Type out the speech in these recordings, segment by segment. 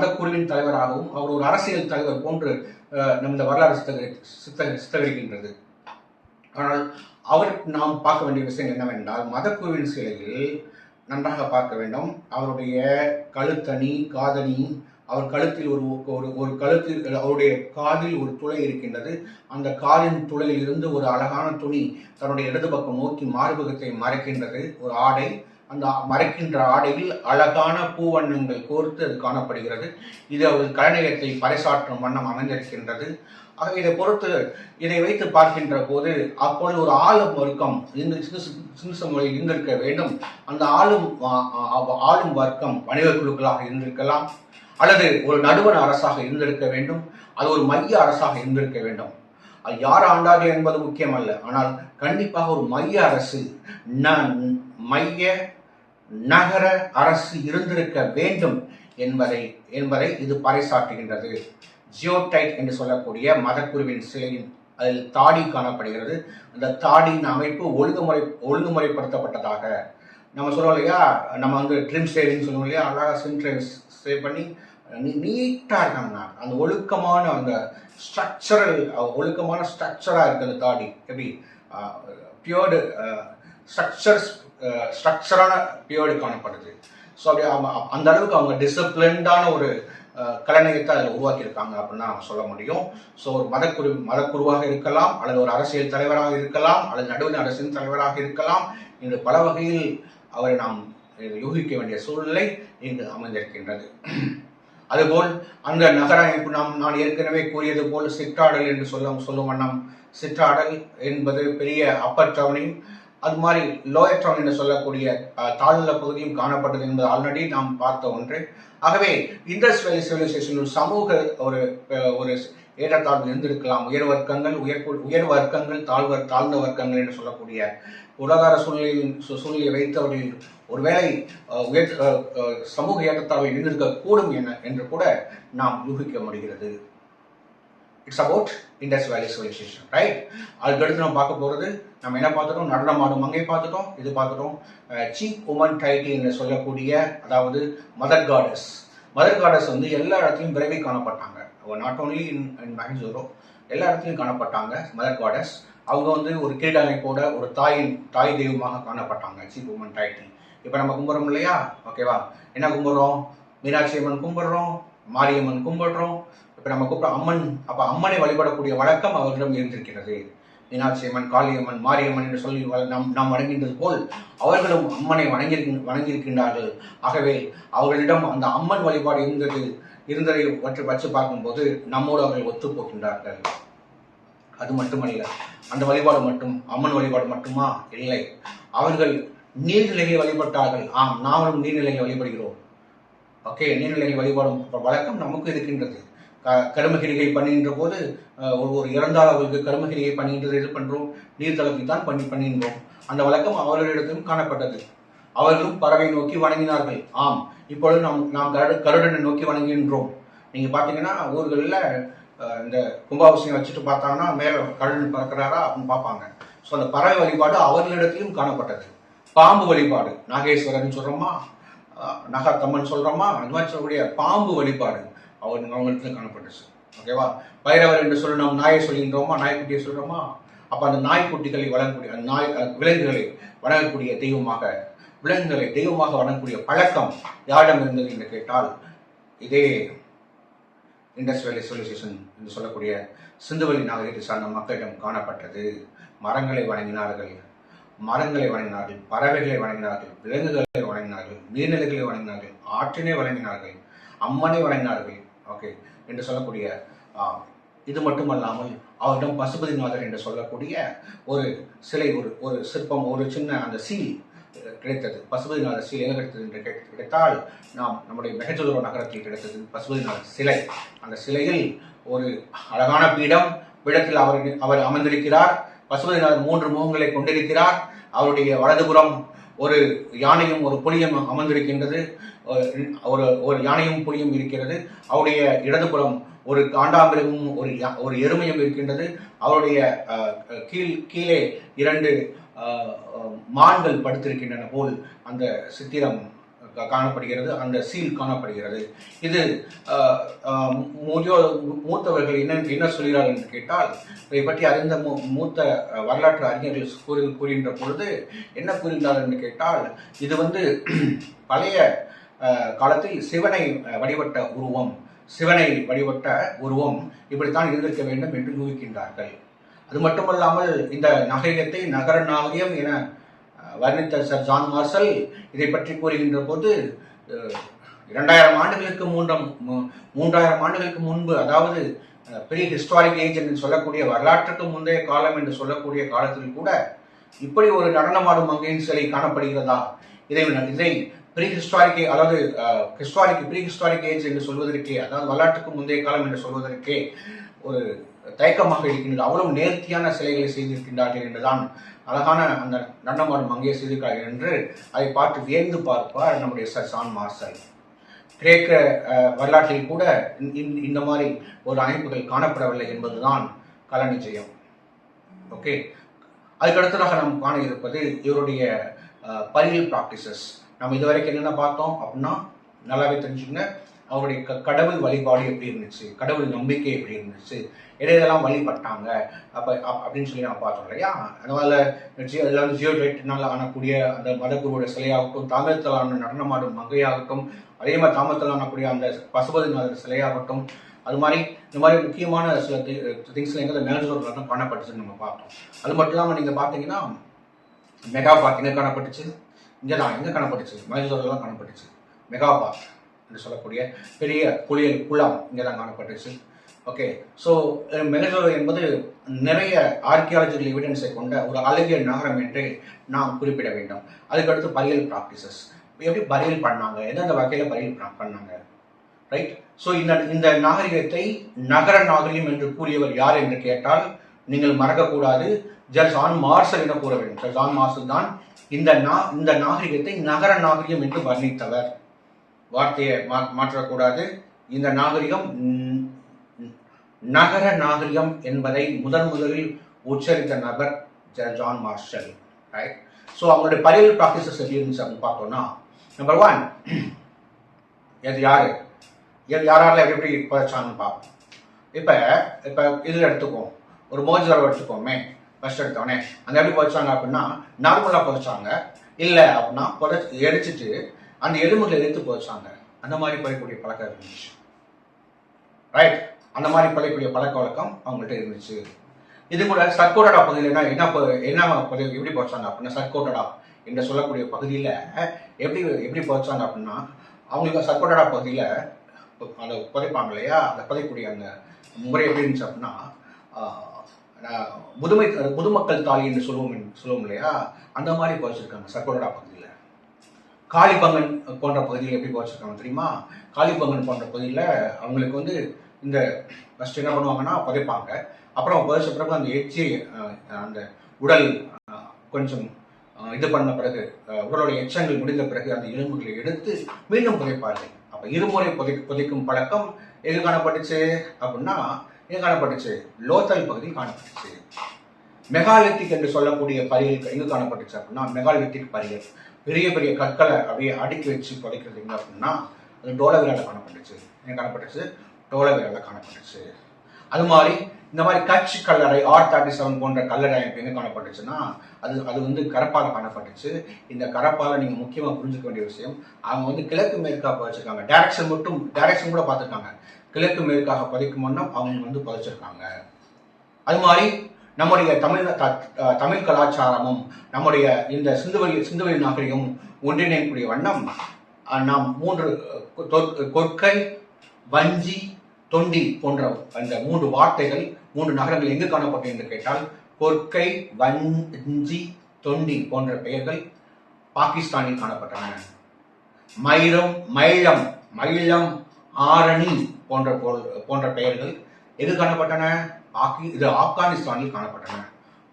மதக்குழுவின் தலைவராகவும் அவர் ஒரு அரசியல் தலைவர் போன்று நமது வரலாறு சித்தரிக்கின்றது. ஆனால் அவருக்கு நாம் பார்க்க வேண்டிய விஷயம் என்னவென்றால், மதக்குழுவின் சிலையில் நன்றாக பார்க்க வேண்டும். அவருடைய கழுத்தணி, காதணி, அவர் கழுத்தில் ஒரு கழுத்தில் அவருடைய காதில் ஒரு துளை இருக்கின்றது. அந்த காலின் துளையில் இருந்து ஒரு அழகான துணி தன்னுடைய இடது பக்கம் நோக்கி மார்பகத்தை மறைக்கின்றது, ஒரு ஆடை. அந்த மறைக்கின்ற ஆடையில் அழகான பூவண்ணங்கள் கோர்த்து அது காணப்படுகிறது. இது அவர்கள் கலைநயத்தை பறைசாற்றும் வண்ணம் அமைந்திருக்கின்றது. ஆக இதை பொறுத்து இதை வைத்து பார்க்கின்ற போது அப்பொழுது ஒரு ஆளும் வர்க்கம் சிந்து மொழியில் இருந்திருக்க வேண்டும். அந்த ஆளும் வர்க்கம் வணிக குழுக்களாக இருந்திருக்கலாம், அல்லது ஒரு நடுவண அரசாக இருந்திருக்க வேண்டும், அது ஒரு மைய அரசாக இருந்திருக்க வேண்டும். அது யார் ஆண்டார்கள் என்பது முக்கியம் அல்ல, ஆனால் கண்டிப்பாக ஒரு மைய அரசு, மைய நகர அரசு இருந்திருக்க வேண்டும் என்பதை இது பறைசாற்றுகின்றது. ஜியோடைட் என்று சொல்லக்கூடிய மதக்குருவின் சிலையின் அதில் தாடி காணப்படுகிறது. அந்த தாடியின் அமைப்பு ஒழுங்குமுறைப்படுத்தப்பட்டதாக நம்ம சொல்லுவோம் இல்லையா, நம்ம வந்து ட்ரிம் சேவிங் சொல்லுவோம் இல்லையா, அழகாக சேவ் பண்ணி நீட்டாக இருக்காங்க. அந்த ஒழுக்கமான அந்த ஒழுக்கமான ஸ்ட்ரக்சராக இருக்குது அந்த தாடி. எப்படி பியோர்டு ஸ்ட்ரக்சரான பியோர்டு காணப்படுது. ஸோ அப்படியே அந்த அளவுக்கு அவங்க டிசிப்ளின்டான ஒரு கலைநயத்தை அதில் உருவாக்கியிருக்காங்க அப்படின்னு நம்ம சொல்ல முடியும். ஸோ ஒரு மதக்குருவாக இருக்கலாம், அல்லது ஒரு அரசியல் தலைவராக இருக்கலாம், அல்லது நடுவண் அரசின் தலைவராக இருக்கலாம். இன்று பல வகையில் அவரை நாம் யூகிக்க வேண்டிய சூழ்நிலை இங்கு அமைந்திருக்கின்றது. அதுபோல் அந்த நகர அமைப்பு நான் ஏற்கனவே கூறியது போல் சிற்றாடல் என்று சொல்லும் வண்ணம், சிற்றாடல் என்பது பெரிய அப்பர் டவுனையும் அது மாதிரி லோயர் டவுன் என்று சொல்லக்கூடிய தாழ்நில பகுதியும் காணப்பட்டது என்பது ஆல்ரெடி நாம் பார்த்த ஒன்று. ஆகவே இண்டஸ் வேலி சிவிலைசேஷன் சமூக ஒரு ஏற்றத்தாழ்வு இருந்திருக்கலாம். உயர் வர்க்கங்கள் தாழ்ந்த வர்க்கங்கள் என்று சொல்லக்கூடிய பொருளாதார சூழ்நிலையை வைத்தவர்கள் ஒருவேளை சமூக ஏற்றத்தாழ்வு இருந்திருக்க கூடும் என்று கூட நாம் யூகிக்க முடிகிறது. இட்ஸ் அபவுட் இண்டஸ் வேலி சிவிலைசேஷன், ரைட்? அதுக்கடுத்து நம்ம பார்க்க போகிறது, நம்ம என்ன பார்த்துட்டோம், நடனமாடும் மங்கை பார்த்துட்டோம், இது பார்த்துட்டோம். சீப் உமன் டைட்டி என்று சொல்லக்கூடிய, அதாவது மதர் காடஸ் வந்து எல்லா இடத்துலையும் விரைவி காணப்பட்டாங்க. நாட் ஓன்லி இன் மஹேஞ்சோரோ, எல்லா இடத்துலையும் காணப்பட்டாங்க மதர் காடஸ். அவங்க வந்து ஒரு கிரீடாமைப்போட ஒரு தாய் தெய்வமாக காணப்பட்டாங்க, சீப் உமன் டைட்டி. இப்போ நம்ம கும்பிட்றோம் இல்லையா, ஓகேவா? என்ன கும்பிட்றோம்? மீனாட்சி அம்மன் கும்பிட்றோம், மாரியம்மன் கும்பிடுறோம். இப்போ நம்ம கூப்பிட்ற அம்மன், அப்போ அம்மனை வழிபடக்கூடிய வழக்கம் அவர்களிடம் இருந்திருக்கிறது. மீனாட்சி அம்மன், காளியம்மன், மாரியம்மன் என்று சொல்லி நாம் வணங்குகின்றது போல் அவர்களும் அம்மனை வணங்கியிருக்கின்றார்கள். ஆகவே அவர்களிடம் அந்த அம்மன் வழிபாடு இருந்ததை வச்சு பார்க்கும்போது நம்மோடு அவர்கள் ஒத்துப்போகின்றார்கள். அது மட்டுமல்ல, அந்த வழிபாடு மட்டும் அம்மன் வழிபாடு மட்டுமா? இல்லை, அவர்கள் நீர்நிலைகளை வழிபட்டார்கள். ஆம், நாமளும் நீர்நிலைகளை வழிபடுகிறோம். ஓகே, நீர்நிலைகளை வழிபாடும் வழக்கம் நமக்கு இருக்கின்றது. கருமகிரிகை பண்ணுகின்ற போது ஒரு இறந்தால் அவர்களுக்கு கருமகிரிகை பண்ணுகின்றது இது பண்றோம், நீர்த்தளத்தை தான் பண்ணுகின்றோம். அந்த வழக்கம் அவர்களிடத்திலும் காணப்பட்டது. அவர்களும் பறவை நோக்கி வணங்கினார்கள். ஆம், இப்பொழுது நாம் கருடனை நோக்கி வணங்குகின்றோம். நீங்க பாத்தீங்கன்னா ஊர்களில் இந்த கும்பாபிஷேகம் வச்சுட்டு பார்த்தாங்கன்னா மேல கருடன் பறக்கிறாரா அப்படின்னு பார்ப்பாங்க. ஸோ அந்த பறவை வழிபாடு அவர்களிடத்திலும் காணப்பட்டது. பாம்பு வழிபாடு, நாகேஸ்வரன் சொல்றோமா, நகத்தம்மன் சொல்றோமா, அது மாதிரி சொல்லக்கூடிய பாம்பு வழிபாடு அவங்களுக்கு காணப்பட்டுச்சு. ஓகேவா? பைரவர் என்று சொல்லி நாம் நாயை சொல்கின்றோமா, நாய்க்குட்டியை சொல்றோமா? அப்ப அந்த நாய்க்குட்டிகளை வழங்கக்கூடிய விலங்குகளை வணங்கக்கூடிய தெய்வமாக, விலங்குகளை தெய்வமாக வணங்கக்கூடிய பழக்கம் யாரிடம் இருந்தது என்று கேட்டால், இதே இண்டஸ் வேலி சிவிலைசேஷன் என்று சொல்லக்கூடிய சிந்துவெளி நாகரிகத்தை சார்ந்த மக்களிடம் காணப்பட்டது. மரங்களை வணங்கினார்கள், பறவைகளை வணங்கினார்கள், விலங்குகளை வணங்கினார்கள், நீர்நிலைகளை வணங்கினார்கள், ஆற்றினை வணங்கினார்கள், அம்மனை வணங்கினார்கள். ஓகே என்று சொல்லக்கூடிய இது மட்டுமல்லாமல் அவரிடம் பசுபதிநாதர் என்று சொல்லக்கூடிய ஒரு சிலை, ஒரு சிற்பம், ஒரு சின்ன அந்த சீல் கிடைத்தது. பசுபதிநாதர் சீல் எங்க கிடைத்தது என்று கிடைத்தால், நம்முடைய மெஹஜோரோ நகரத்தில் கிடைத்தது பசுபதிநாதர் சிலை. அந்த சிலையில் ஒரு அழகான பீடத்தில் அவர் அமர்ந்திருக்கிறார். பசுபதிநாதர் 3 முகங்களை கொண்டிருக்கிறார். அவருடைய வலதுபுறம் ஒரு யானையும் ஒரு புலியும் அமர்ந்திருக்கின்றது. ஒரு யானையும் புலியும் இருக்கிறது. அவருடைய இடதுபுறம் ஒரு காண்டாமிருகமும் ஒரு எருமையும் இருக்கின்றது. அவருடைய கீழே 2 மான்கள் படுத்திருக்கின்றன போல் அந்த சித்திரம் காணப்படுகிறது, அந்த சீல் காணப்படுகிறது. இது மூத்தவர்கள் என்ன சொல்கிறார்கள் என்று கேட்டால், இதை பற்றி அறிந்த மூத்த வரலாற்று அறிஞர்கள் கூறுகின்ற பொழுது என்ன கூறுகிறார்கள் என்று கேட்டால், இது பழைய காலத்தில் சிவனை வழிபட்ட உருவம் இப்படித்தான் இருந்திருக்க வேண்டும் என்று யூகிக்கின்றார்கள். அது மட்டுமல்லாமல் இந்த நாகரிகத்தை நகர நாகரிகம் என வர்ணித்த சர் ஜான் மார்ஷல் இதை பற்றி கூறுகின்ற போது 2000 ஆண்டுகளுக்கு 3000 ஆண்டுகளுக்கு முன்பு, அதாவது ப்ரீ ஹிஸ்டாரிக் ஏஜ் என்று சொல்லக்கூடிய வரலாற்றுக்கு முந்தைய காலம் என்று சொல்லக்கூடிய காலத்தில் கூட இப்படி ஒரு நடனமாடும் மங்கையின் சிலை காணப்படுகிறதா? இதை ப்ரீ ஹிஸ்டாரிக், அதாவது ப்ரீ ஹிஸ்டாரிக் ஏஜ் என்று சொல்வதற்கே, அதாவது வரலாற்றுக்கு முந்தைய காலம் என்று சொல்வதற்கே ஒரு தயக்கமாக இருக்கின்றது. அவ்வளவு நேர்த்தியான சிலைகளை செய்திருக்கின்றார்கள் என்றுதான், அழகான அந்த நடனமாடும் மங்கையை செய்திருக்கிறார்கள் என்று அதை பார்த்து வியந்து பார்ப்பார் நம்முடைய சர் ஜான் மார்ஷல். கிரேக்க வரலாற்றில் கூட இந்த மாதிரி ஒரு அமைப்புகள் காணப்படவில்லை என்பதுதான் கல நிச்சயம். ஓகே, அதுக்கடுத்ததாக நாம் காண இருப்பது இவருடைய பரியல் பிராக்டிசஸ். நம்ம இதுவரைக்கும் என்னென்ன பார்த்தோம் அப்படின்னா, நல்லாவே தெரிஞ்சுக்கங்க. அவருடைய கடவுள் வழிபாடு எப்படி இருந்துச்சு, கடவுள் நம்பிக்கை எப்படி இருந்துச்சு, இடையெல்லாம் வழிபட்டாங்க அப்படின்னு சொல்லி நம்ம பார்த்தோம் இல்லையா? அதனால அதில் ஜியோடைட்டினால் ஆனக்கூடிய அந்த மதகுருவோட சிலையாகட்டும், தாமிரத்தில் ஆன நடனமாடும் மங்கையாகட்டும், அதே மாதிரி தாமிரத்தில் ஆனக்கூடிய அந்த பசுபதிநாதர் சிலையாகட்டும், அது மாதிரி இந்த மாதிரி முக்கியமான சில திங்ஸ்ல எங்கே மேல்ஜோரில் தான் காணப்பட்டுச்சுன்னு நம்ம பார்த்தோம். அது மட்டும் இல்லாமல் நீங்கள் பார்த்தீங்கன்னா மெகாபாத் எங்கே காணப்பட்டுச்சு? இங்கே தான். எங்கே காணப்பட்டுச்சு? மைசூரில் தான் காணப்பட்டுச்சு. மெகாபாத் என்று சொல்லக்கூடிய பெரிய குளியல் குளம் இங்கே தான் காணப்பட்டுச்சு. ஓகே, ஸோ மெகஜோரோ என்பது நிறைய ஆர்கியாலஜிக்கல் எவிடன்ஸை கொண்ட ஒரு அழகிய நகரம் என்று நாம் குறிப்பிட வேண்டும். அதுக்கடுத்து பரியல் ப்ராக்டிசஸ், எப்படி பரியல் பண்ணாங்க, எந்தெந்த வகையில் பரியல் பண்ணாங்க, ரைட்? ஸோ இந்த நாகரிகத்தை நகர நாகரிகம் என்று கூறியவர் யார் என்று கேட்டால் நீங்கள் மறக்கக்கூடாது, சர் ஜான் மார்ஷல் என கூற வேண்டும். சர் ஜான் மார்ஷல் தான் இந்த நாகரிகத்தை நகர நாகரிகம் என்று வர்ணித்தவர். வார்த்தையை மாற்றக்கூடாது. இந்த நாகரிகம் நகர நாகரிகம் என்பதை முதலில் உச்சரித்த நபர் ஜான் மார்ஷல், ரைட்? ஸோ அவங்களுடைய பரியல் ப்ராக்டிசஸ் எப்படி இருந்துச்சு அப்படின்னு பார்த்தோம்னா, நம்பர் 1, யாரால எப்படி புதைச்சாங்கன்னு பார்ப்போம். இப்போ இதில் எடுத்துக்கோம், ஒரு மோஜோரோ எடுத்துக்கோமே. ஃபர்ஸ்ட் எடுத்தோடனே அந்த எப்படி புதைச்சாங்க அப்படின்னா, நார்மலாக புதைச்சாங்க. இல்லை அப்படின்னா எரிச்சிட்டு அந்த எலும்புகளை எடுத்து புதைச்சாங்க. அந்த மாதிரி புதைக்கூடிய பழக்கம் இருந்துச்சு, ரைட்? அந்த மாதிரி பழையக்கூடிய பழக்க வழக்கம் அவங்கள்ட்ட இருந்துச்சு. இது கூட சர்க்கோட்டடா பகுதியில் எப்படி புதைச்சாங்க அப்படின்னா, சர்க்கோட்டடா என்று சொல்லக்கூடிய பகுதியில் எப்படி புதைச்சாங்க அப்படின்னா, அவங்களுக்கு சர்க்கோட்டடா பகுதியில் அதை புதைப்பாங்க இல்லையா? அதை புதைக்கூடிய அந்த முறை எப்படி இருந்துச்சு அப்படின்னா, முதுமக்கள் தாலி என்று சொல்லுவோம் இல்லையா? அந்த மாதிரி புதைச்சிருக்காங்க சர்க்கோட்டடா பகுதியில். காளிபங்கன் போன்ற பகுதியில் எப்படி புதைச்சிருக்காங்க தெரியுமா? காளிபங்கன் போன்ற பகுதியில் அவங்களுக்கு இந்த ஃபர்ஸ்ட் என்ன பண்ணுவாங்கன்னா புதைப்பாங்க. அப்புறம் புதைச்ச பிறகு அந்த எச்சி அந்த உடல் கொஞ்சம் இது பண்ண பிறகு, உடலுடைய எச்சங்கள் முடிந்த பிறகு அந்த எலும்புகளை எடுத்து மீண்டும் புதைப்பார்கள். அப்போ இருமுறை புதைக்கும் பழக்கம் எது காணப்பட்டுச்சு அப்படின்னா, எங்கே காணப்பட்டுச்சு? லோத்தல் பகுதியில் காணப்பட்டுச்சு. மெகாலித்திக் என்று சொல்லக்கூடிய பரியல் எங்கே காணப்பட்டுச்சு அப்படின்னா, மெகாலித்திக் பரியல் பெரிய பெரிய கற்களை அப்படியே அடுக்கி வச்சு புதைக்கிறது எங்க அப்படின்னா, அது டோலவிரால காணப்பட்டுச்சு. எங்கே காணப்பட்டுச்சு? டோலவிரால காணப்பட்டுச்சு. அது மாதிரி இந்த மாதிரி கட்சி கல்லறை R37 போன்ற கல்லறை எங்கே காணப்பட்டுச்சுன்னா, அது கரப்பால காணப்பட்டுச்சு. இந்த கரப்பால நீங்க முக்கியமா புரிஞ்சுக்க வேண்டிய விஷயம், அவங்க கிழக்கு மேற்காக புதைச்சிருக்காங்க. டைரக்ஷன் கூட பார்த்துருக்காங்க. கிழக்கு மேற்காக புதைக்கும் வண்ணம் அவங்க புதைச்சிருக்காங்க. அது மாதிரி நம்முடைய தமிழ் கலாச்சாரமும் நம்முடைய இந்த சிந்துவெளி நாகரிகமும் ஒன்றிணையக்கூடிய வண்ணம் நாம் 3 கொற்கை, வஞ்சி, தொண்டி போன்ற அந்த 3 வார்த்தைகள் 3 நகரங்கள் எங்கு காணப்பட்டது என்று கேட்டால், கொற்கை, வஞ்சி, தொண்டி போன்ற பெயர்கள் பாகிஸ்தானில் காணப்பட்டன. மயிலம், ஆரணி போன்ற பெயர்கள் எது காணப்பட்டன? இது ஆப்கானிஸ்தானில் காணப்பட்டன.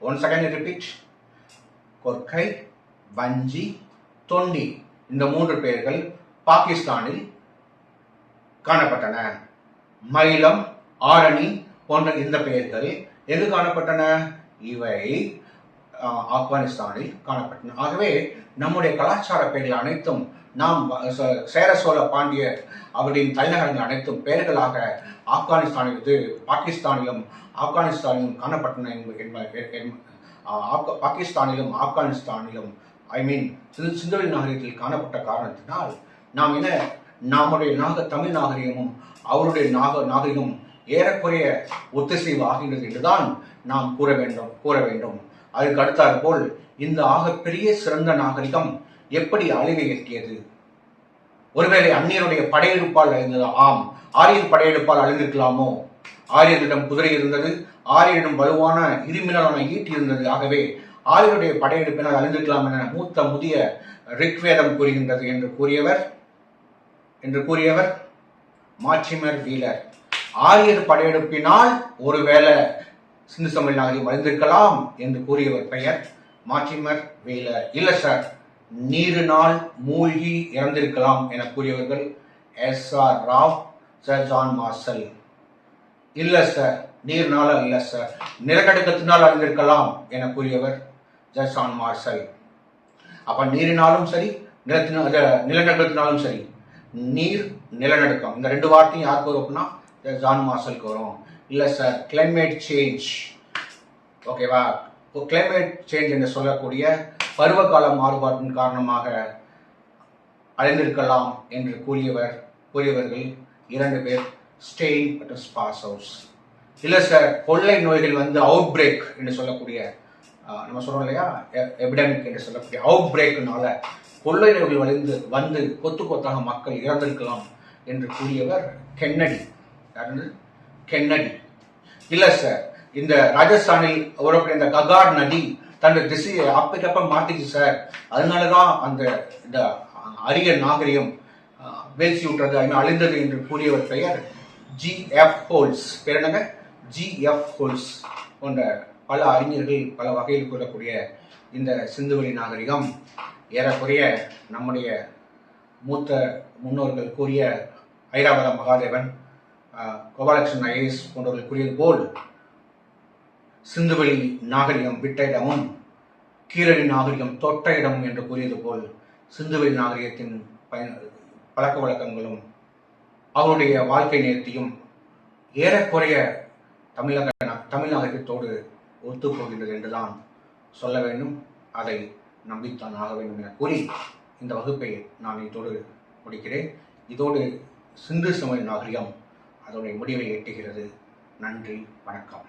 ஒன்ஸ் அகைன் ரிப்பீட், கொற்கை, வஞ்சி, தொண்டி இந்த 3 பெயர்கள் பாகிஸ்தானில் காணப்பட்டன. மயிலம், ஆரணி போன்ற இந்த பெயர்கள் எங்கு காணப்பட்டன? இவை ஆப்கானிஸ்தானில் காணப்பட்டன. ஆகவே நம்முடைய கலாச்சார பெயர்கள் அனைத்தும் நாம் சேர சோழ பாண்டிய அவர்களின் தலைநகரங்கள் அனைத்தும் பெயர்களாக பாகிஸ்தானிலும் ஆப்கானிஸ்தானிலும் காணப்பட்டன பாகிஸ்தானிலும் ஆப்கானிஸ்தானிலும் சிந்துவெளி நாகரிகத்தில் காணப்பட்ட காரணத்தினால் நாம் நம்முடைய தமிழ் நாகரிகமும் அவருடைய நாகரிகமும் ஏறக்குறைய ஒத்திசைவு ஆகின்றது என்றுதான் நாம் கூற வேண்டும். அதற்கு அடுத்தாற் போல் இந்த ஆகப்பெரிய சிறந்த நாகரிகம் எப்படி அழிவை எட்டியது? ஒருவேளை அந்நியருடைய படையெடுப்பால் அழிந்தது. ஆம், ஆரியன் படையெடுப்பால் அழிந்திருக்கலாமோ? ஆரியரிடம் குதிரை இருந்தது, ஆரியரிடம் வலுவான இருமினலான ஈட்டி இருந்தது. ஆகவே ஆரியருடைய படையெடுப்பினால் அழிந்திருக்கலாம் என முதிய ரிக்வேதம் கூறுகின்றது என்று கூறியவர் மாட்சிமர் வீலர். ஆரியர் படையெடுப்பினால் ஒருவேளை சிந்து சமவெளி நாகரிகம் அழிந்திருக்கலாம் என்று கூறியவர் பெயர் மாட்சிமர் வீலர். இல்ல சார், நீரினால் மூழ்கி இறந்திருக்கலாம் என கூறியவர்கள் SR Rao, sir John Marshall. இல்ல சார், நீர்னால இல்ல சார், நிலநடுக்கத்தினால் அழிந்திருக்கலாம் என கூறியவர் சர் ஜான் மார்ஷல். அப்ப நீரினாலும் சரி, நிலநடுக்கத்தினாலும் சரி, நீர் நிலநடுக்கம் இந்த ரெண்டு வார்த்தையும் யாருக்கு வரும்னா ஜான் மார்ஷலுக்கு வரும். இல்ல சார், கிளைமேட் சேஞ்ச், ஓகேவா, கிளைமேட் சேஞ்ச் என்று சொல்லக்கூடிய பருவகால மாறுபாட்டின் காரணமாக அழிந்திருக்கலாம் என்று கூறியவர்கள் 2 பேர், ஸ்டெயின் மற்றும் ஸ்பார்ஹவுஸ். இல்ல சார், கொள்ளை நோய்கள் அவுட் பிரேக் என்று சொல்லக்கூடிய நம்ம சொல்றோம் இல்லையா, எபிடமிக் என்று சொல்லக்கூடிய அவுட் பிரேக்னால கொள்ளை நோய்கள் வந்து கொத்து கொத்தாக மக்கள் இறந்திருக்கலாம் என்று கூறியவர் கென்னடி. இல்ல சார், இந்த ராஜஸ்தானில் வரக்கூடிய இந்த ககார் நதி தன்னுடைய திசையை அப்பக்கப்ப மாத்திச்சு சார், அதனாலதான் இந்த அரிய நாகரிகம் வீழ்ச்சி விட்டுறது அழிந்தது என்று கூறியவர் பெயர் GF ஹோல்ஸ். பேர் என்னங்க? GF ஹோல்ஸ் போன்ற பல அறிஞர்கள் பல வகையில் கூறக்கூடிய இந்த சிந்துவெளி நாகரிகம் ஏறக்குறைய நம்முடைய மூத்த முன்னோர்கள் கூறிய ஐராவத மகாதேவன், கோபாலகிருஷ்ணன் IAS போன்றவர்கள் கூறியது போல் சிந்துவெளி நாகரிகம் விட்ட இடமும் கீழடி நாகரிகம் தொட்ட இடம் என்று கூறியது போல் சிந்துவெளி நாகரிகத்தின் பழக்க வழக்கங்களும் அவருடைய வாழ்க்கை நேர்த்தியும் ஏறக்குறைய தமிழ் நாகரிகத்தோடு ஒத்துப்போகின்றது என்றுதான் சொல்ல வேண்டும். அதை நம்பித்தான் ஆக வேண்டும் என கூறி இந்த வகுப்பை நான் இதோடு முடிக்கிறேன். இதோடு சிந்து சமவெளி நாகரிகம் அதனுடைய முடிவை எட்டுகிறது. நன்றி, வணக்கம்.